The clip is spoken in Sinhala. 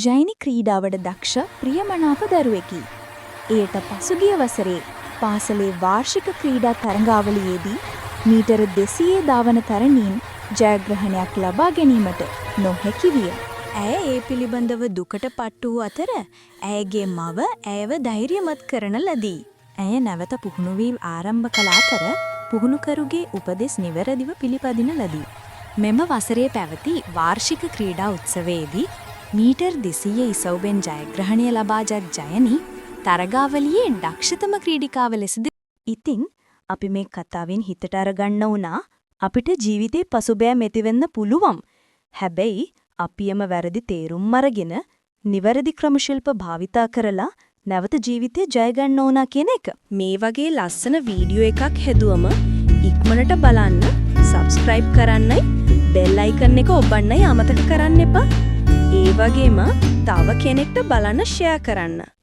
ජෛන ක්‍රීඩාවට දක්ෂ ප්‍රියමනාප දරුවෙකි. එයට පසුගිය වසරේ පාසලේ වාර්ෂික ක්‍රීඩා තරඟාවලියේදී මීටර 200 ධාවන තරණයෙන් ජයග්‍රහණයක් ලබා ගැනීමට නොහැකි විය. ඇය ඒ පිළිබඳව දුකට පත් වූ අතර ඇයගේ මව ඇයව ධෛර්යමත් කරන ලදී. ඇය නැවත පුහුණුවීම් ආරම්භ කළ අතර පුහුණුකරුගේ උපදෙස් නිවැරදිව පිළිපදින ලදී. මෙම වසරේ පැවති වාර්ෂික ක්‍රීඩා උත්සවයේදී මීටර් 200 ඉසව්වෙන් ජයග්‍රහණය ලබාගත් ජයනි තරගාවලියේ දක්ෂතම ක්‍රීඩිකාව ලෙසද. ඉතින් අපි මේ කතාවෙන් හිතට අරගන්න උනා අපිට ජීවිතේ පසුබෑම් ඇතිවෙන්න පුළුවන්. හැබැයි අපියම වැරදි තේරුම් අරගෙන නිවැරදි ක්‍රමශිල්ප භාවිතා කරලා නැවත ජීවිතේ ජය ගන්න ඕන කියන එක. මේ වගේ ලස්සන වීඩියෝ එකක් හැදුවම ඉක්මනට බලන්න, subscribe කරන්නයි, bell icon එක ඔබන්නයි අමතක කරන්න එපා. ඒ වගේම තව කෙනෙක්ට බලන්න share කරන්න.